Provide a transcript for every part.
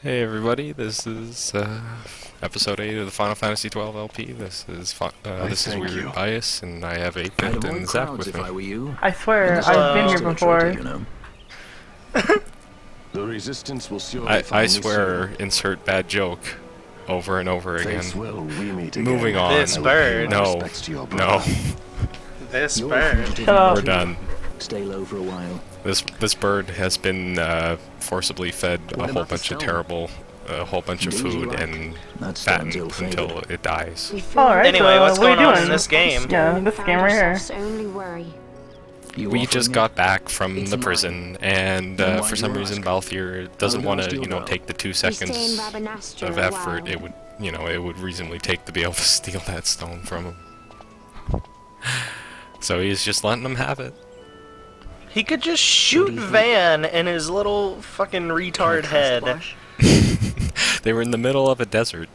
Hey everybody, this is episode 8 of the Final Fantasy XII LP. This is Weird Bias, and I have 8-Bit and Zach with me. I swear, I've been here before. The resistance will surely I swear, insert bad joke over and over again. Moving on. This bird. No. No. This bird. Shut up. We're done. Stay low for a while. This bird has been forcibly fed a whole bunch of food and fattened until it dies. Alright, Anyway, so what's what are going you on doing? in this game? Yeah, this game right here. Only worry. We just got back from the prison, and for some reason Balthier doesn't want to, take the 2 seconds of effort it would reasonably take to be able to steal that stone from him. So he's just letting them have it. He could just shoot Van in his little fucking retard head. They were in the middle of a desert.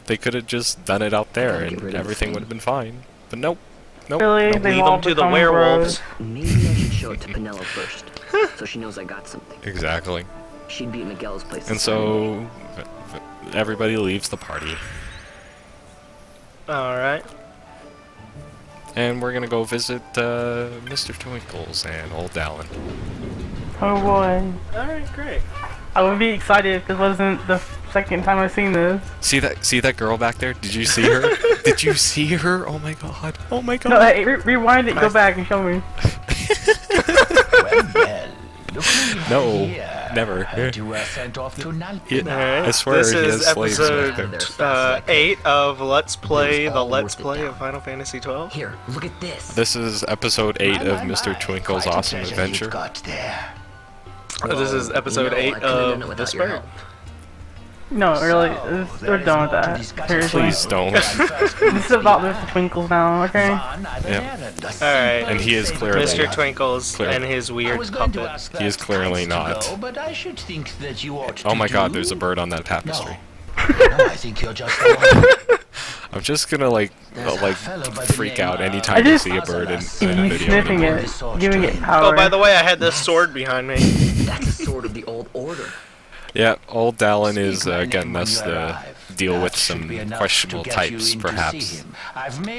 They could have just done it out there, and everything would have been fine. But nope. Nope. Really? Nope. They've Leave all him to the become werewolves. Maybe I should show it to Penelo first, so she knows I got something. Exactly. She'd be at Miguel's place. And so everybody leaves the party, Alright. and we're gonna go visit Mr. Twinkles and Old Alan. Oh boy. Alright, great. I would be excited if this wasn't the second time I've seen this. See that girl back there? Did you see her? Did you see her? Oh my god! Oh my god! No, hey, rewind it, go back and show me. No, never. I swear This he is has slaves back episode there. 8 of Let's Play, the Let's Play of Final Fantasy XII. Here, look at this. This is episode 8 of Mr. Twinkle's Awesome Adventure. This is episode 8 of This Bird. No, really, we're done with that. Seriously. Please don't. This is about Mr. Twinkles now, okay? Yep. Alright. And he is clearly Mr. Twinkles and his weird puppet. He is clearly not. Oh my god, there's a bird on that tapestry. I think you're just I'm just gonna like freak out anytime you see a bird in a video. Sniffing it, giving it power. Oh, by the way, I had this sword behind me. That's a sword of the old order. Yeah, Old Dallin is getting us to deal with some questionable types, perhaps.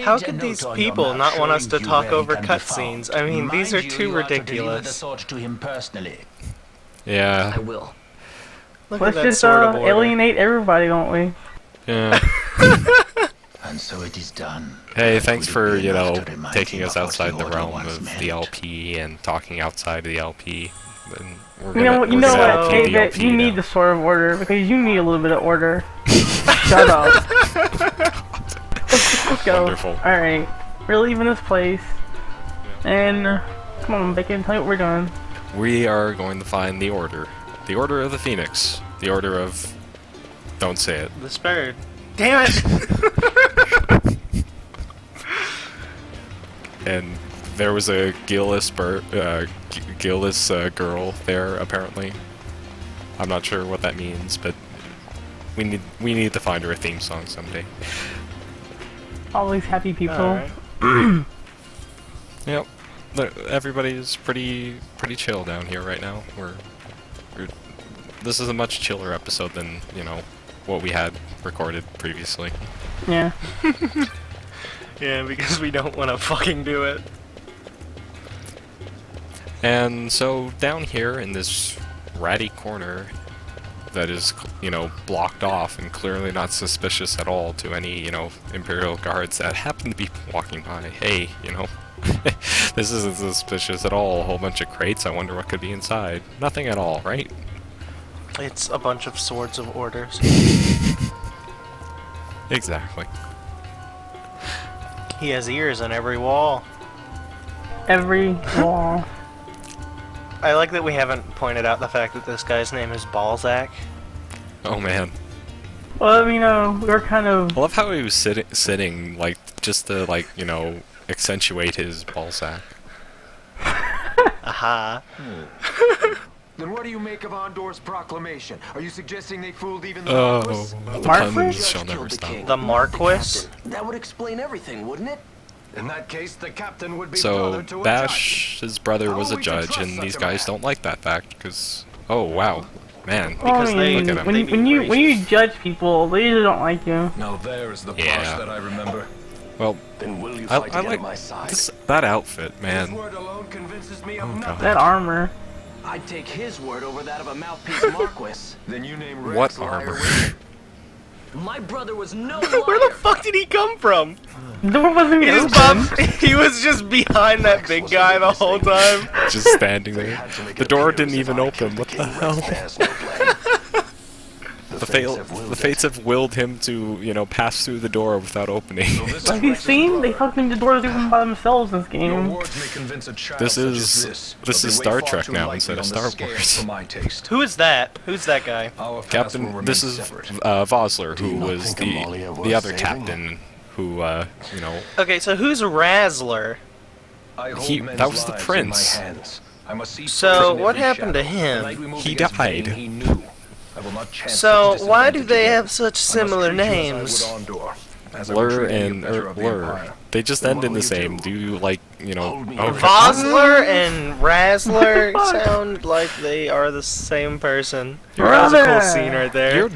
How could these people not want us to talk over cutscenes? I mean, these are too ridiculous. Yeah. I will. Look Let's at that just sword of order. alienate everybody, don't we? Yeah. And so it is done. Hey, thanks for, taking us outside the realm of the LP and talking outside of the LP. And we're You know what, LP the David, LP you need now. the sword of order, because you need a little bit of order. Shut up. Let's go. Wonderful. Alright, we're leaving this place. And, come on, Bacon, tell me what we're doing. We are going to find the Order. The Order of the Phoenix. The Order of... Don't say it. This bird. Damn it! And there was a Gillis girl there, apparently. I'm not sure what that means, but we need to find her a theme song someday. All these happy people. Alright. Yep. Everybody's pretty chill down here right now. This is a much chiller episode than, what we had recorded previously. Yeah. Yeah, because we don't want to fucking do it. And so down here in this ratty corner that is, blocked off and clearly not suspicious at all to any, Imperial guards that happen to be walking by. Hey, this isn't suspicious at all. A whole bunch of crates. I wonder what could be inside. Nothing at all, right? It's a bunch of swords of orders. Exactly. He has ears on every wall. Every wall. I like that we haven't pointed out the fact that this guy's name is Balzac. Oh man. Well, we're kind of... I love how he was sitting, just to, accentuate his ball sack. Aha. Then what do you make of Andor's proclamation? Are you suggesting they fooled even the Oh, Marquis? the Marquis? puns shall never stop. The Marquis? That would explain everything, wouldn't it? In that case, the captain would be So, brother to a Bash, his brother, was a How are we to judge, trust and such these a guys man? don't like that fact, because... Oh, wow. Man. Because I mean, look at him. when you judge people, they usually don't like you. Now there is the Yeah. part that I remember. Well, Then will you I fight to get like on my side? that outfit, His man. word alone convinces me of Oh, nothing. That armor. I'd take his word over that of a mouthpiece Marquis. Then you name Rex What liar armor? with- My brother was no Where the fuck did he come from? The door wasn't He even just open. popped, he was just behind that big guy the whole time. Just standing there. The door didn't even open. What the hell? There's no plan. The fates have willed him to, you know, pass through the door without opening. Have you seen? They fucking the doors open by themselves in this Your game. words may convince a child This such as is- this, this but is they Star weigh far Trek too now lightly instead of on the Star scale Wars. For my taste. Who is that? Who's that guy? Our paths will Captain, remain this is separate. Vosler, you who not was think Amalia worth the other saving? captain, who, you know, Okay, so who's Razzler? I hold he- men's that was the lives in prince. my hands. I must see So, first in what every happened to shadow. him? The night we moved He against died. Bane, he knew. I will not chance So, such why do disadvantage they again. have such I must similar treat you as I names? would Ondor, as I would Lur treat any and better of the Lur. Empire. They just Then end what in will the you same. do? Do you, like, you know... Hold me Oh, up. Vosler and Razzler sound like they are the same person. That was a cool Brother! scene right there.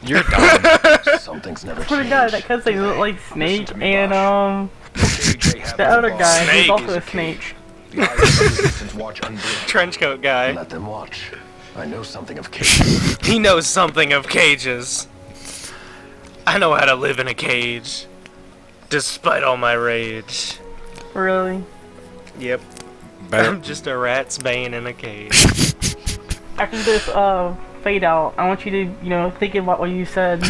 You're dumb. Something's never For the changed. guy that cuts they look like Snake to me, and KJ happens the other upon guy Snake who's also is a a cage. snake. The eyes of the resistance watch unblinking. Trenchcoat guy. Let them watch. I know something of cages. He knows something of cages. I know how to live in a cage. Despite all my rage. Really? Yep. Better, I'm just a rat's bane in a cage. After this fade out, I want you to, you know, think about what you said.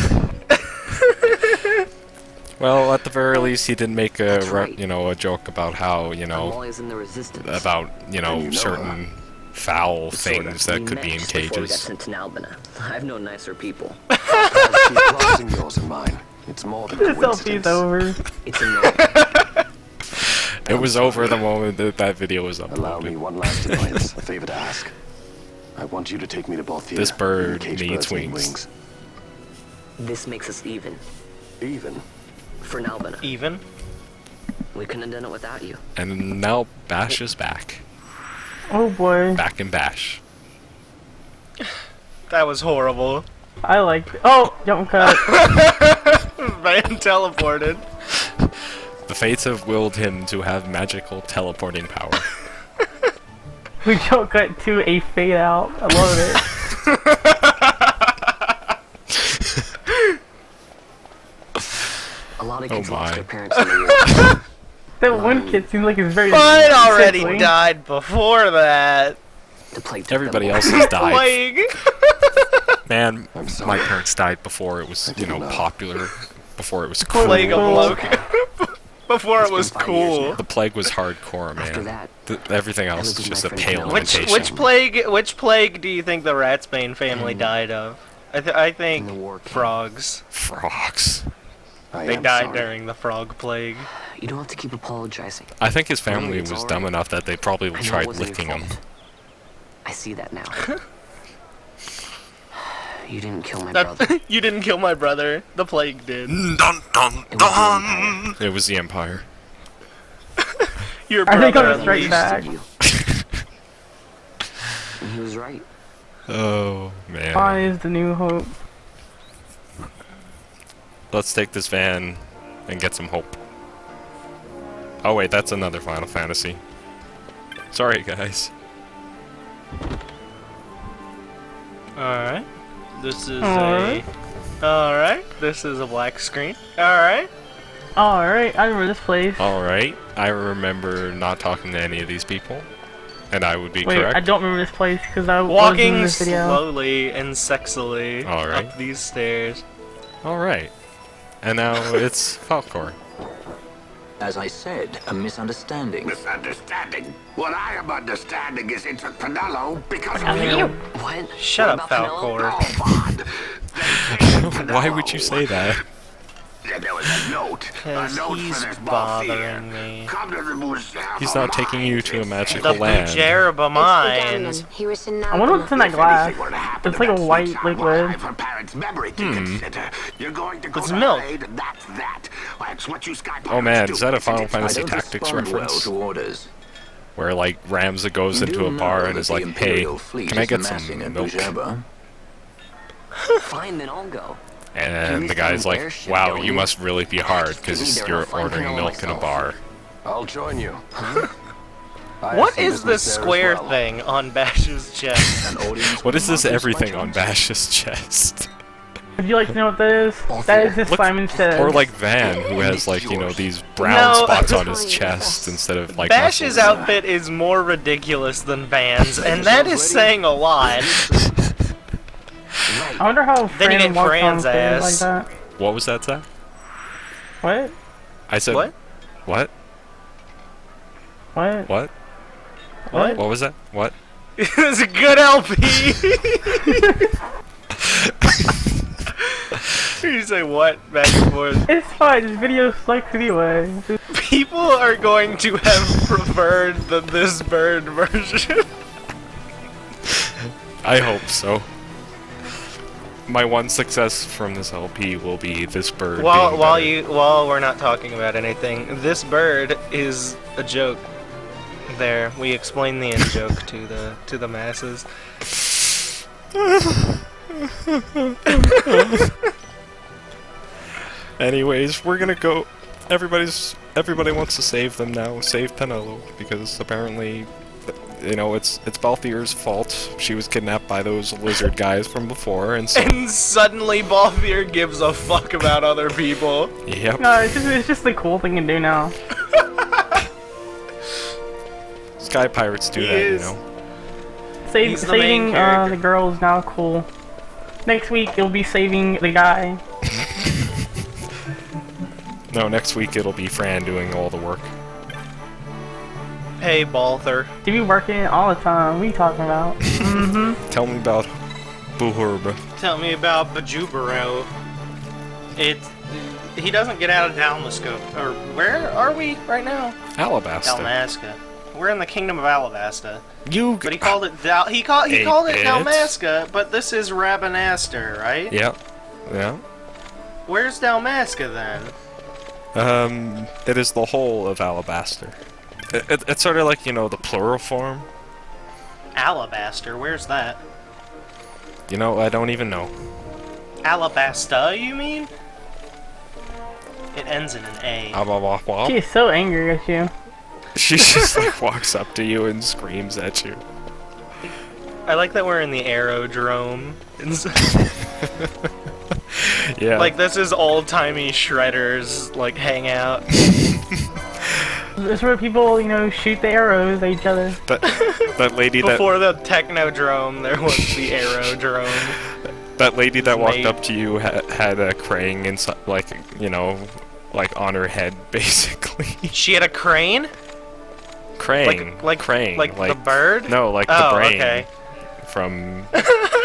well, at the very least, he did make a, right. you know, a joke about how, you know, Amalia's in the resistance. about, you know, And you know certain foul things that We could met be in just before we got cages. sent to Nalbina. I've known nicer people. Keep crossing yours and mine. It's more than The selfie's coincidence. over. It's a no. It was over the moment that that video was Allow me uploaded. one last annoyance. A favor to ask. I want you to take me to Balthier. This bird The cage needs birds need wings. This makes us even. Even. For Nalbina. Even? We couldn't have done it without you. And now Bash is back. Oh boy. Back in Bash. That was horrible. I liked it. Oh, jump cut. Man teleported. The fates have willed him to have magical teleporting power. We jump cut to a fade out. I love it. A lot of Oh kids lost my. their parents in the war. That one kid seems like he's very. Mine already sickly. died before that. The plague took Everybody them all. else has died. Plague. Man, I'm sorry. my parents died before it was, you know, popular. Before it was Cool. cool. Plague of Cool. Loki. Before it It's was been 5 years cool. now. The plague was hardcore, After man. that, Everything else lived is with just my a friend pale Penelope. imitation. Which plague do you think the Ratsbane family died of? I think In the war camp. frogs. Frogs. I They am died sorry. during the frog plague. you don't have to keep apologizing. I think his family it's was all dumb right. enough that they probably I know it tried wasn't your licking him. fault. I see that now. You didn't kill my That, brother. you didn't kill my brother. The plague did. Dun dun It was the Empire. It was the Empire. Your I think brother I'm at straight least. back. You. And he was right. Oh man. Why is the new hope? Let's take this van and get some hope. Oh wait, that's another Final Fantasy. Sorry guys. Alright. This is Alright. Alright. This is a black screen. Alright. Alright, I remember this place. Alright, I remember not talking to any of these people. And I would be Wait, correct. I don't remember this place because I was in Walking this video. slowly and sexily Alright. up these stairs. Alright. And now it's Falcor. As I said, a misunderstanding. Misunderstanding? What I am understanding is it took Pinello because of Hell you. What? Shut What up, about Penelope? Falcor. Oh, God. Why would you say that? There was a note. A Because note he's for this bothering Balthier. me. Come to the Bhujerba He's not taking you to a mines. magical The land. Bhujerba mines. I wonder what's in that glass. Anything would happen It's to like a that white sweet child will liquid. have her parents' memory to consider. You're going to go It's to milk. Raid, and that's that. That's what you Sky Oh man, Pirates is that a do, Final isn't it? I Fantasy don't Tactics respond well reference? to orders. Where like Ramza goes You into do a bar know and that is the like, hey, Imperial fleet can I is get some massing at milk? Bhujerba? Fine, then I'll go. And the guy's like, wow, you must really be hard, because you're ordering milk in a bar. I'll join you. What is this square thing on Bash's chest? What is this everything on Bash's chest? Would you like to know what that is? That is his Simon Says. Or like Van, who has like, you know, these brown spots on his chest instead of like Bash's muscles. outfit is more ridiculous than Van's, and that is saying a lot. I wonder how Then you Fran get walks Fran's on stage like ass. that. What was that, Zach? What? I said... What? What? What? What? What? What was that? What? It's a good LP! You say what back and forth? It's fine, this video sucks anyway. People are going to have preferred the This Bird version. I hope so. My one success from this LP will be this bird. While being better. while we're not talking about anything, this bird is a joke. There, we explain the in joke to the masses. Anyways, we're gonna go. Everybody wants to save them now. Save Penelo, because apparently, you know, it's Balthier's fault. She was kidnapped by those lizard guys from before, and so. And suddenly Balthier gives a fuck about other people. Yep. No, it's just the cool thing to do now. Sky pirates do He that, is. you know. He's the main Saving character. the girl is now cool. Next week it'll be saving the guy. No, next week it'll be Fran doing all the work. Hey, Balther. She be working all the time. What are you talking about? Tell me about Bhujerba. Tell me about Bhujerba. He doesn't get out of Dalmascope. Or where are we right now? Alabasta. Dalmasca. We're in the kingdom of Alabasta. But he called it he called it bit. Dalmasca, but this is Rabanaster, right? Yep. Yeah. Where's Dalmasca then? It is the whole of Alabaster. It's sort of like, you know, the plural form. Alabaster, where's that? You know, I don't even know. Alabasta, you mean? It ends in an A. She is so angry at you. She just like walks up to you and screams at you. I like that we're in the aerodrome. Yeah. Like, this is old-timey shredders, like, hang out. This is where people, you know, shoot the arrows at each other. That lady Before the Technodrome, there was the aerodrome. that lady that walked made- up to you had a crane inside, like, you know, like on her head, basically. She had a crane? Crane. Like crane. Like the bird? No, like Oh, the brain. okay. From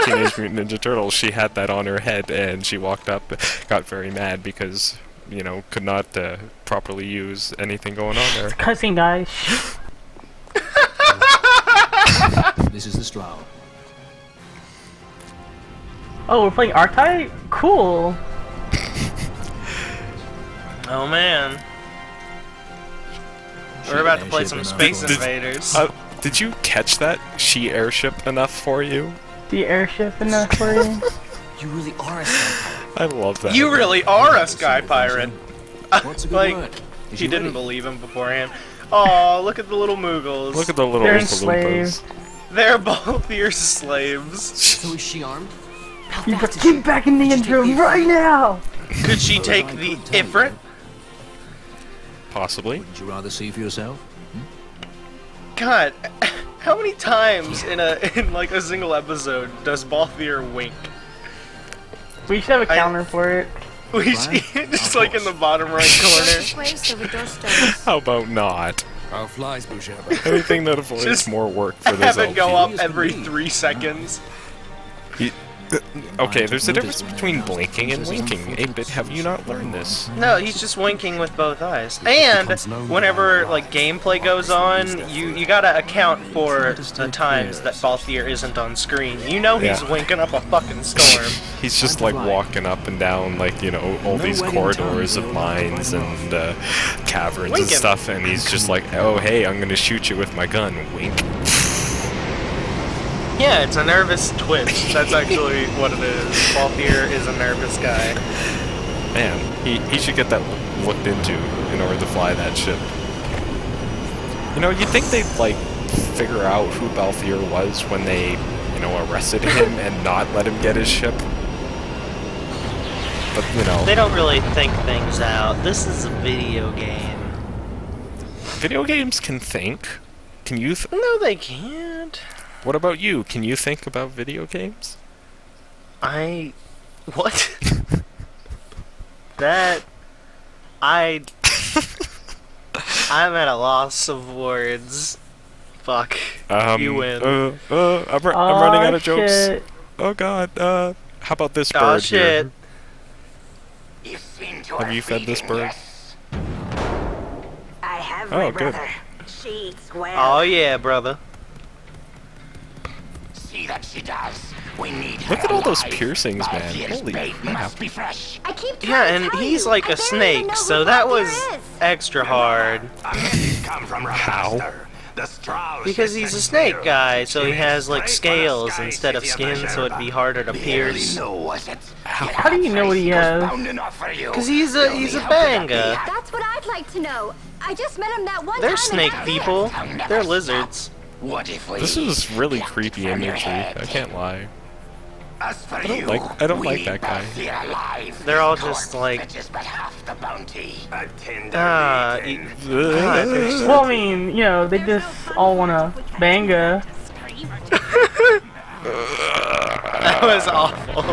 Teenage Mutant Ninja Turtles. She had that on her head, and she walked up, got very mad because, you know, could not properly use anything going on there. Cussing, guys. This is the Stroud. Oh, we're playing Archetype? Cool. Oh, man. We're about to play some Space Invaders. Did you catch that? She airship enough for you? The airship enough for you? You really are a sky I love that. You really are a sky pirate. What's a good Like, word? Is he you didn't ready? believe him beforehand. Oh, look at the little Moogles. Look at the little They're Oompa enslaved. Loompas. They're both your slaves. So is she armed? How You fast is get she? back in the Did you take intro the right now! Could she take the Ifrit? Possibly. Wouldn't you rather see for yourself? God, how many times in like a single episode does Balthier wink? We should have a counter for it. We see it just like in the bottom right corner. Place over doorstones. How about not? How flies, Bhujerba? Anything that avoids Just more work for this Have it LP. go up every 3 seconds. Okay, there's a difference between blinking and winking. 8-bit, have you not learned this? No, he's just winking with both eyes. And whenever like gameplay goes on, you gotta account for the times that Balthier isn't on screen. You know he's Yeah. winking up a fucking storm. He's just like walking up and down, like, you know, all these corridors of mines and caverns and Winking. stuff, and he's just like, oh hey, I'm gonna shoot you with my gun. Wink. Yeah, it's a nervous twitch. That's actually what it is. Balthier is a nervous guy. Man, he should get that looked into in order to fly that ship. You know, you'd think they'd, like, figure out who Balthier was when they, you know, arrested him and not let him get his ship. But, you know... They don't really think things out. This is a video game. Video games can think. Can you No, they can't. What about you? Can you think about video games? What? I'm at a loss of words. Fuck. You win. I'm running out of jokes. Shit. Oh god, how about this bird Oh shit. You seem to Have you fed this bird? I have Oh, my good. brother. She eats well. Oh yeah, brother. See that she does. We need her Look at all those alive. piercings, man. Balthier's Holy bait crap. must be fresh. I keep Yeah, trying to and tell he's you, like I a barely even snake, know so who that Balthier was is. extra hard. A message come from her How? master. The Strauss Because is he's a sent snake here guy, to so he change has like straight from the scales sky instead of city skin, so it'd be harder to pierce. How do you know what he has? Cause he's a Bangaa. That's what I'd like to know. I just met him that one They're time. snake and people. They're lizards. What if we This is really plucked creepy from your imagery. head? I can't lie. As for don't you, like- I don't we like need that guy. Balthier alive. They're all The just corpse like- fetches but half the bounty. A tender meeting. Well, I mean, you know, they just all wanna banga. That was awful.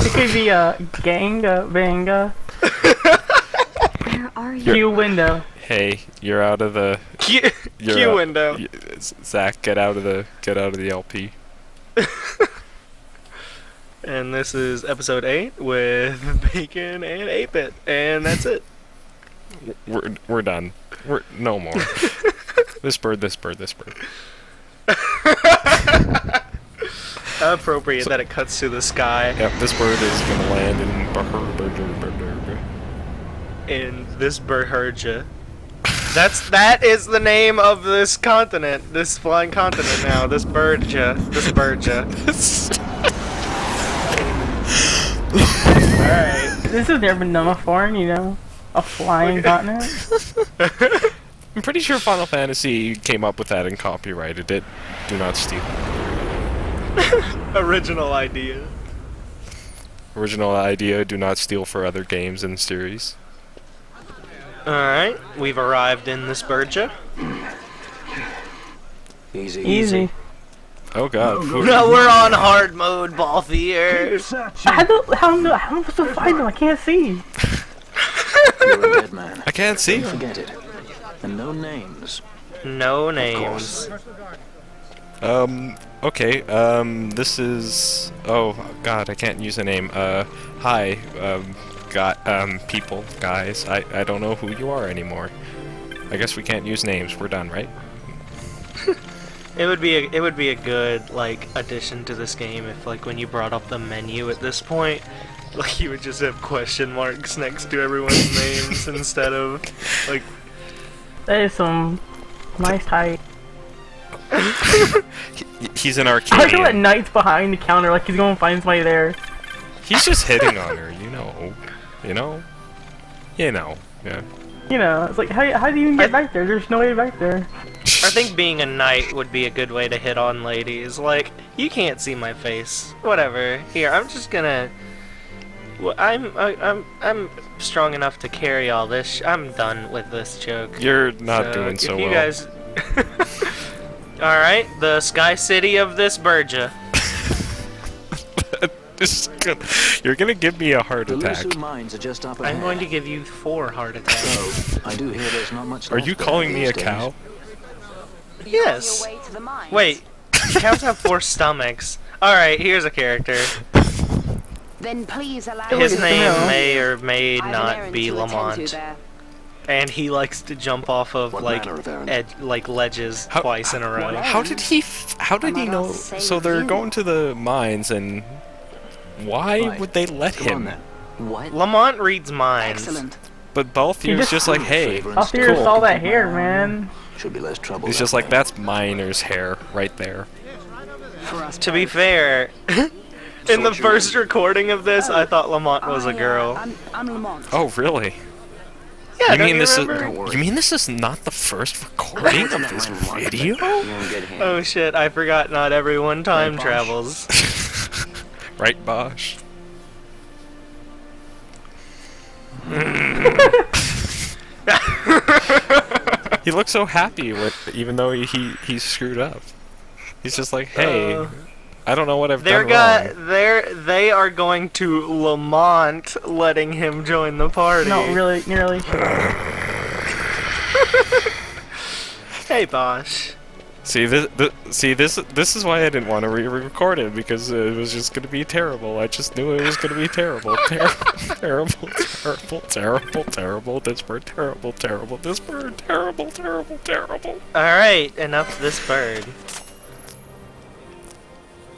It could be a ganga, banga. Where are you? Q window. Hey, you're out of the... Q You're window. Zach, get out of the LP. And this is episode 8 with Bacon and 8-Bit, and that's it. We're done. We're no more. This bird. Appropriate that it cuts to the sky. Yep, this bird is gonna land in In this Bhujerba. That is the name of this continent, this flying continent now. This Bhujerba. Alright. This has never been done before, you know? A flying continent. I'm pretty sure Final Fantasy came up with that and copyrighted it. Do not steal. Original idea. Original idea, do not steal for other games and series. Alright, we've arrived in this Bhujerba. Easy. Oh god. No, we're on hard mode, Balthier. How am I supposed to find them? I can't see. You're a dead man. I can't see. Don't forget it. And no names. No names. Okay, this is... Oh, god, I can't use a name. Hi, people, guys. I don't know who you are anymore. I guess we can't use names. We're done, right? It would be a good like addition to this game if like when you brought up the menu at this point, like you would just have question marks next to everyone's names instead of like. That is some nice height. He's an I feel like Arcadian. Knight's behind the counter, like he's going to find somebody there. He's just hitting on her, you know. You know? You know. Yeah. You know, it's like, how do you even get back there? There's no way back there. I think being a knight would be a good way to hit on ladies. Like, you can't see my face. Whatever. Here, I'm just gonna. Well, I'm strong enough to carry all this. I'm done with this joke. You're not doing so if you well. guys. All right, the Sky City of this Bhujerba. You're gonna give me a heart The attack. Lusu mines are just up ahead. I'm going to give you 4 heart attacks. So, I do hear there's not much Are left you there calling me these a days. cow? Yes. Wait, cows have 4 stomachs. Alright, here's a character. Then please allow His me name know. may or may I have an not errand be to attend to Lamont. there. And he likes to jump off of What like manner of errand? ledges How- twice in a row. How did he I know? might save So they're you. going to the mines, and why Right. would they let Come on him? then. What? Lamont reads minds. Excellent. But Balthier's just- just like, hey, Favor and Up here stuff. saw that hair, man. Should be less trouble. He's that just like, way. that's Miner's hair right there. To be fair, in the first recording of this, I thought Lamont was a girl. I'm Lamont. Oh, really? Yeah, You don't mean you this remember? is? You mean this is not the first recording of this video? You're in good hands. Oh shit, I forgot not everyone time travels. Right, Bosch? He looks so happy with, even though he screwed up. He's just like, hey, I don't know what I've done wrong. They are going to Lamont letting him join the party. No, really, nearly. Hey, Bosch. See this is why I didn't want to re-record it, because it was just gonna be terrible. I just knew it was gonna be terrible, terrible, terrible. This bird, terrible. This bird, terrible. All right, enough this bird.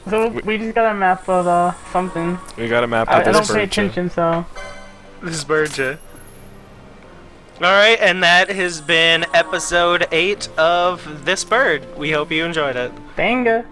So we just got a map of something. We got a map I of don't this pay bird. attention, so. This bird, yeah. Alright, and that has been episode 8 of This Bird. We hope you enjoyed it. Banga.